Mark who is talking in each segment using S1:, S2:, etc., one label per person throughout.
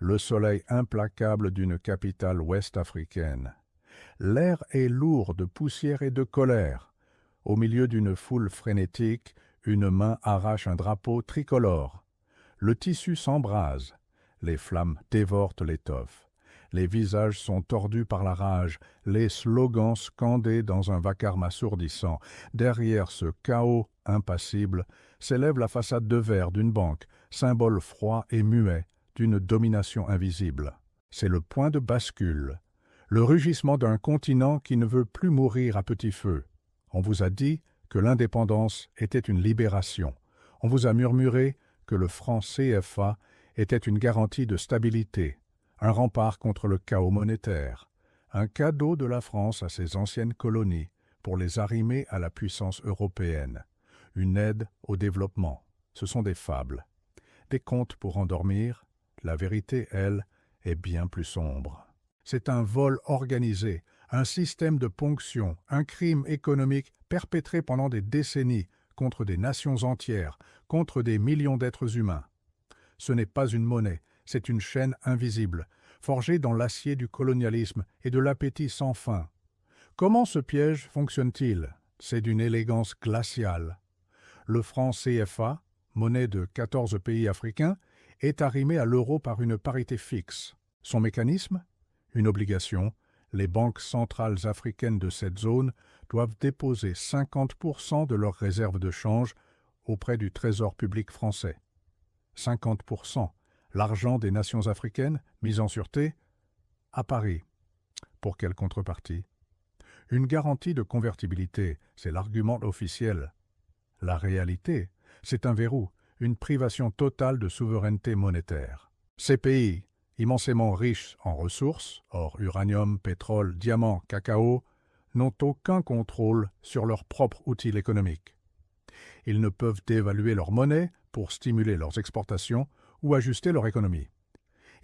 S1: le soleil implacable d'une capitale ouest-africaine. L'air est lourd de poussière et de colère. Au milieu d'une foule frénétique, une main arrache un drapeau tricolore. Le tissu s'embrase. Les flammes dévorent l'étoffe. Les visages sont tordus par la rage, les slogans scandés dans un vacarme assourdissant. Derrière ce chaos impassible s'élève la façade de verre d'une banque, symbole froid et muet d'une domination invisible. C'est le point de bascule, le rugissement d'un continent qui ne veut plus mourir à petit feu. On vous a dit que l'indépendance était une libération. On vous a murmuré que le franc CFA était une garantie de stabilité, un rempart contre le chaos monétaire, un cadeau de la France à ses anciennes colonies pour les arrimer à la puissance européenne, une aide au développement. Ce sont des fables, des contes pour endormir. La vérité, elle, est bien plus sombre. C'est un vol organisé, un système de ponction, un crime économique perpétré pendant des décennies contre des nations entières, contre des millions d'êtres humains. Ce n'est pas une monnaie, c'est une chaîne invisible, forgée dans l'acier du colonialisme et de l'appétit sans fin. Comment ce piège fonctionne-t-il? C'est d'une élégance glaciale. Le franc CFA, monnaie de 14 pays africains, est arrimé à l'euro par une parité fixe. Son mécanisme? Une obligation. Les banques centrales africaines de cette zone doivent déposer 50% de leurs réserves de change auprès du Trésor public français. 50%, l'argent des nations africaines mis en sûreté à Paris. Pour quelle contrepartie? Une garantie de convertibilité, c'est l'argument officiel. La réalité, c'est un verrou, une privation totale de souveraineté monétaire. Ces pays, immensément riches en ressources, or uranium, pétrole, diamants, cacao, n'ont aucun contrôle sur leur propre outil économique. Ils ne peuvent dévaluer leur monnaie pour stimuler leurs exportations ou ajuster leur économie.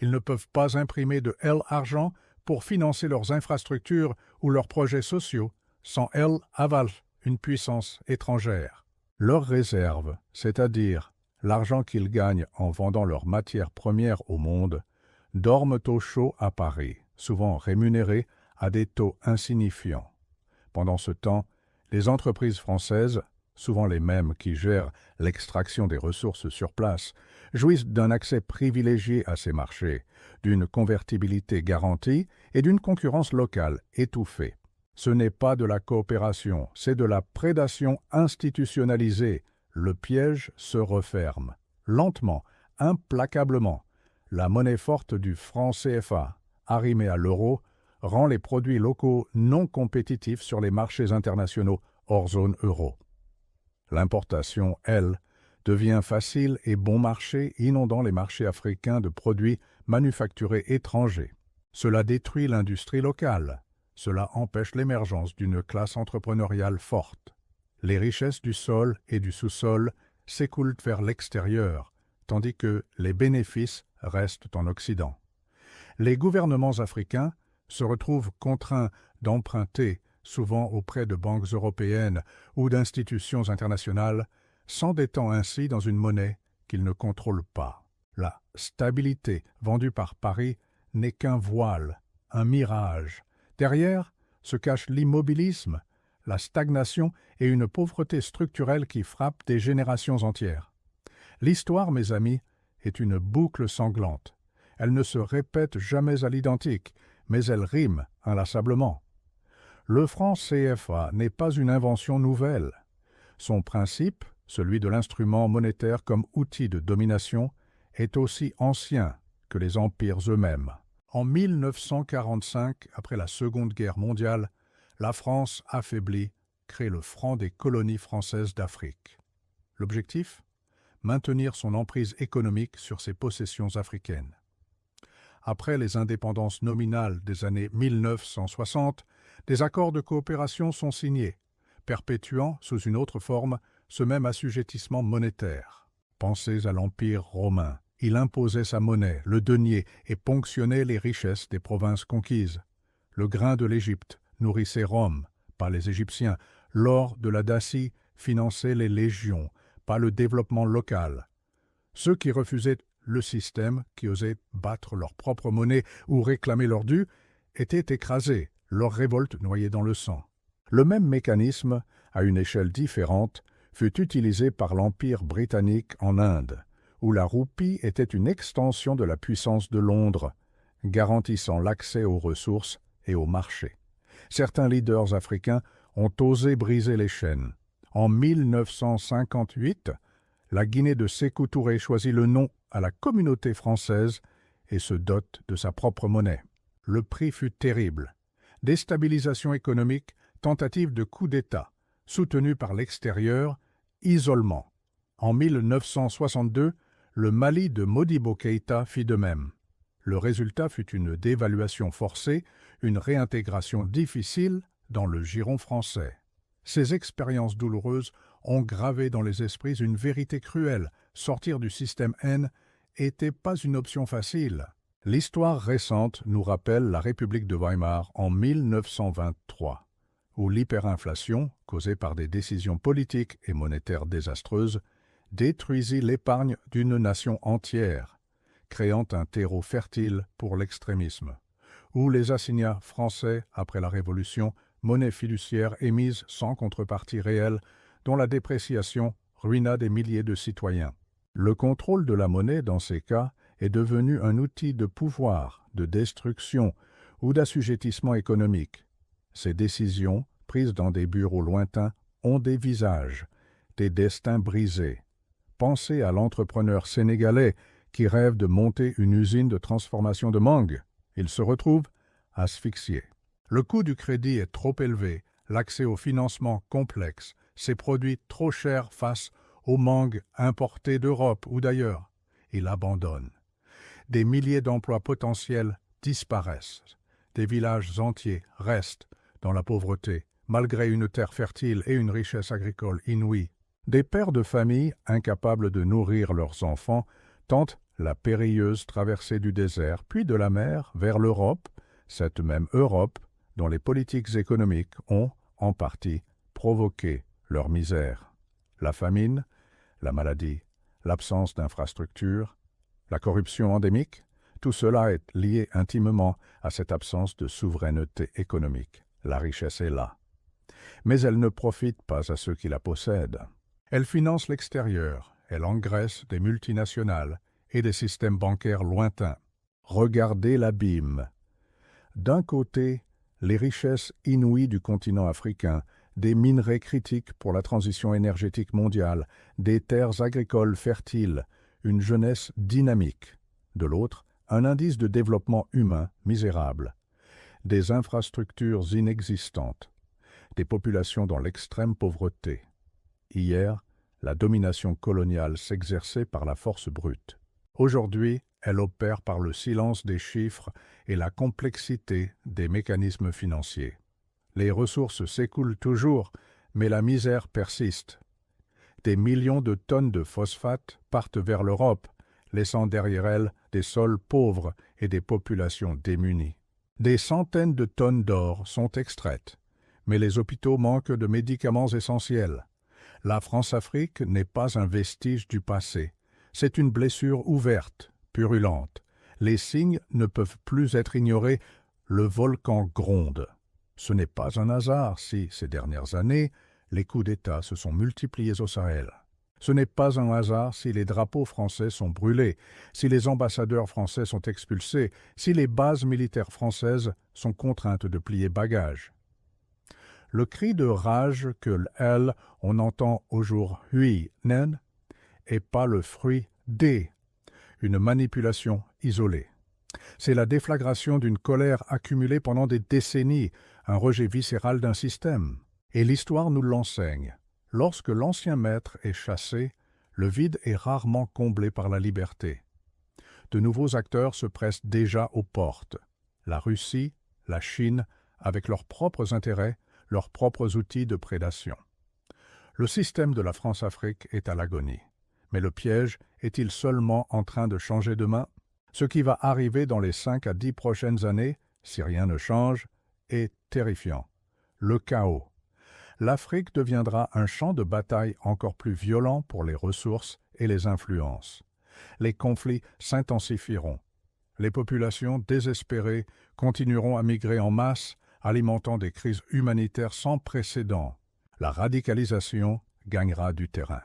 S1: Ils ne peuvent pas imprimer de l'argent pour financer leurs infrastructures ou leurs projets sociaux, sans aval, une puissance étrangère. Leurs réserves, c'est-à-dire l'argent qu'ils gagnent en vendant leurs matières premières au monde, dorment au chaud à Paris, souvent rémunérés à des taux insignifiants. Pendant ce temps, les entreprises françaises, souvent les mêmes qui gèrent l'extraction des ressources sur place, jouissent d'un accès privilégié à ces marchés, d'une convertibilité garantie et d'une concurrence locale étouffée. Ce n'est pas de la coopération, c'est de la prédation institutionnalisée. Le piège se referme. Lentement, implacablement, la monnaie forte du franc CFA, arrimée à l'euro, rend les produits locaux non compétitifs sur les marchés internationaux hors zone euro. L'importation, elle, devient facile et bon marché, inondant les marchés africains de produits manufacturés étrangers. Cela détruit l'industrie locale. Cela empêche l'émergence d'une classe entrepreneuriale forte. Les richesses du sol et du sous-sol s'écoulent vers l'extérieur, tandis que les bénéfices restent en Occident. Les gouvernements africains se retrouvent contraints d'emprunter, souvent auprès de banques européennes ou d'institutions internationales, s'endettant ainsi dans une monnaie qu'ils ne contrôlent pas. La stabilité vendue par Paris n'est qu'un voile, un mirage. Derrière se cache l'immobilisme, la stagnation et une pauvreté structurelle qui frappe des générations entières. L'histoire, mes amis, est une boucle sanglante. Elle ne se répète jamais à l'identique, mais elle rime inlassablement. Le franc CFA n'est pas une invention nouvelle. Son principe, celui de l'instrument monétaire comme outil de domination, est aussi ancien que les empires eux-mêmes. En 1945, après la Seconde Guerre mondiale, la France affaiblie crée le franc des colonies françaises d'Afrique. L'objectif? Maintenir son emprise économique sur ses possessions africaines. Après les indépendances nominales des années 1960, des accords de coopération sont signés, perpétuant, sous une autre forme, ce même assujettissement monétaire. Pensez à l'Empire romain. Il imposait sa monnaie, le denier, et ponctionnait les richesses des provinces conquises. Le grain de l'Égypte nourrissait Rome, pas les Égyptiens. L'or de la Dacie finançait les légions, pas le développement local. Ceux qui refusaient le système qui osait battre leur propre monnaie ou réclamer leur dû était écrasé, leur révolte noyée dans le sang. Le même mécanisme, à une échelle différente, fut utilisé par l'Empire britannique en Inde, où la roupie était une extension de la puissance de Londres, garantissant l'accès aux ressources et aux marchés. Certains leaders africains ont osé briser les chaînes. En 1958, la Guinée de Sékou Touré choisit le nom à la communauté française et se dote de sa propre monnaie. Le prix fut terrible. Déstabilisation économique, tentative de coup d'État, soutenue par l'extérieur, isolement. En 1962, le Mali de Modibo Keïta fit de même. Le résultat fut une dévaluation forcée, une réintégration difficile dans le giron français. Ces expériences douloureuses ont gravé dans les esprits une vérité cruelle. Sortir du système N n'était pas une option facile. L'histoire récente nous rappelle la République de Weimar en 1923, où l'hyperinflation, causée par des décisions politiques et monétaires désastreuses, détruisit l'épargne d'une nation entière, créant un terreau fertile pour l'extrémisme, où les assignats français, après la Révolution, monnaie fiduciaire émise sans contrepartie réelle, dont la dépréciation ruina des milliers de citoyens. Le contrôle de la monnaie, dans ces cas, est devenu un outil de pouvoir, de destruction ou d'assujettissement économique. Ces décisions, prises dans des bureaux lointains, ont des visages, des destins brisés. Pensez à l'entrepreneur sénégalais qui rêve de monter une usine de transformation de mangue. Il se retrouve asphyxié. Le coût du crédit est trop élevé, l'accès au financement complexe, ses produits trop chers face aux mangues importées d'Europe ou d'ailleurs. Il abandonne. Des milliers d'emplois potentiels disparaissent. Des villages entiers restent dans la pauvreté, malgré une terre fertile et une richesse agricole inouïe. Des pères de famille, incapables de nourrir leurs enfants, tentent la périlleuse traversée du désert, puis de la mer vers l'Europe, cette même Europe dont les politiques économiques ont, en partie, provoqué leur misère. La famine, la maladie, l'absence d'infrastructures, la corruption endémique, tout cela est lié intimement à cette absence de souveraineté économique. La richesse est là. Mais elle ne profite pas à ceux qui la possèdent. Elle finance l'extérieur, elle engraisse des multinationales et des systèmes bancaires lointains. Regardez l'abîme. D'un côté, les richesses inouïes du continent africain, des minerais critiques pour la transition énergétique mondiale, des terres agricoles fertiles, une jeunesse dynamique. De l'autre, un indice de développement humain misérable, des infrastructures inexistantes, des populations dans l'extrême pauvreté. Hier, la domination coloniale s'exerçait par la force brute. Aujourd'hui, elle opère par le silence des chiffres et la complexité des mécanismes financiers. Les ressources s'écoulent toujours, mais la misère persiste. Des millions de tonnes de phosphate partent vers l'Europe, laissant derrière elles des sols pauvres et des populations démunies. Des centaines de tonnes d'or sont extraites, mais les hôpitaux manquent de médicaments essentiels. La France-Afrique n'est pas un vestige du passé. C'est une blessure ouverte, purulente. Les signes ne peuvent plus être ignorés. Le volcan gronde. Ce n'est pas un hasard si, ces dernières années, les coups d'État se sont multipliés au Sahel. Ce n'est pas un hasard si les drapeaux français sont brûlés, si les ambassadeurs français sont expulsés, si les bases militaires françaises sont contraintes de plier bagages. Le cri de rage que on entend aujourd'hui n'est pas le fruit une manipulation isolée. C'est la déflagration d'une colère accumulée pendant des décennies, un rejet viscéral d'un système. Et l'histoire nous l'enseigne. Lorsque l'ancien maître est chassé, le vide est rarement comblé par la liberté. De nouveaux acteurs se pressent déjà aux portes. La Russie, la Chine, avec leurs propres intérêts, leurs propres outils de prédation. Le système de la France-Afrique est à l'agonie. Mais le piège est-il seulement en train de changer de main? Ce qui va arriver dans les 5 à 10 prochaines années, si rien ne change, est terrifiant. Le chaos. L'Afrique deviendra un champ de bataille encore plus violent pour les ressources et les influences. les conflits s'intensifieront. Les populations désespérées continueront à migrer en masse, alimentant des crises humanitaires sans précédent. La radicalisation gagnera du terrain.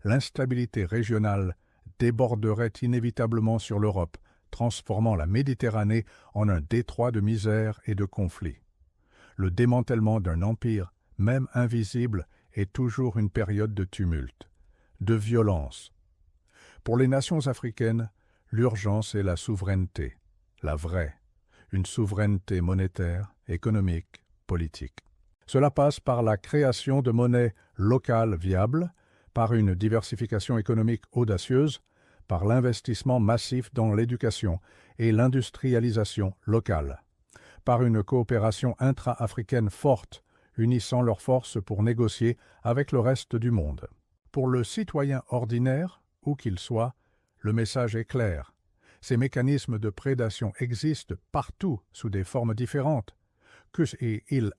S1: L'instabilité régionale déborderait inévitablement sur l'Europe, transformant la Méditerranée en un détroit de misère et de conflits. Le démantèlement d'un empire, même invisible, est toujours une période de tumulte, de violence. Pour les nations africaines, l'urgence est la souveraineté, la vraie, une souveraineté monétaire, économique, politique. Cela passe par la création de monnaies locales viables, par une diversification économique audacieuse, par l'investissement massif dans l'éducation et l'industrialisation locale, par une coopération intra-africaine forte, unissant leurs forces pour négocier avec le reste du monde. Pour le citoyen ordinaire, où qu'il soit, le message est clair. Ces mécanismes de prédation existent partout sous des formes différentes, que ils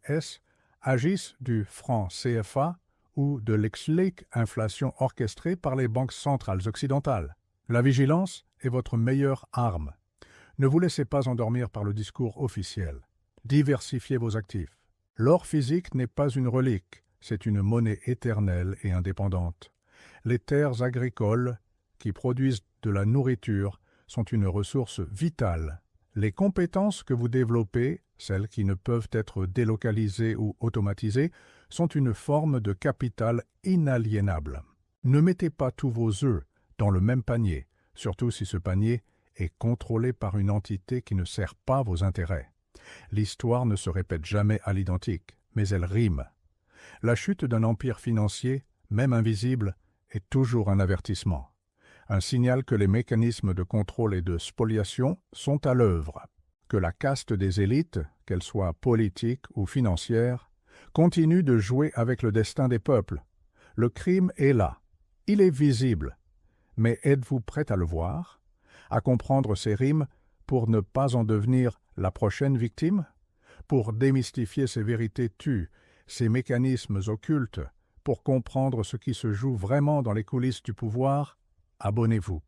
S1: agissent du franc CFA ou de l'exlique inflation orchestrée par les banques centrales occidentales. La vigilance est votre meilleure arme. Ne vous laissez pas endormir par le discours officiel. Diversifiez vos actifs. L'or physique n'est pas une relique, c'est une monnaie éternelle et indépendante. Les terres agricoles, qui produisent de la nourriture, sont une ressource vitale. Les compétences que vous développez, celles qui ne peuvent être délocalisées ou automatisées, sont une forme de capital inaliénable. Ne mettez pas tous vos œufs dans le même panier, surtout si ce panier est contrôlé par une entité qui ne sert pas vos intérêts. L'histoire ne se répète jamais à l'identique, mais elle rime. La chute d'un empire financier, même invisible, est toujours un avertissement. Un signal que les mécanismes de contrôle et de spoliation sont à l'œuvre, que la caste des élites, qu'elles soient politiques ou financières, continue de jouer avec le destin des peuples. Le crime est là, il est visible. Mais êtes-vous prêt à le voir, à comprendre ces rimes pour ne pas en devenir la prochaine victime? Pour démystifier ces vérités tues, ces mécanismes occultes, pour comprendre ce qui se joue vraiment dans les coulisses du pouvoir, abonnez-vous.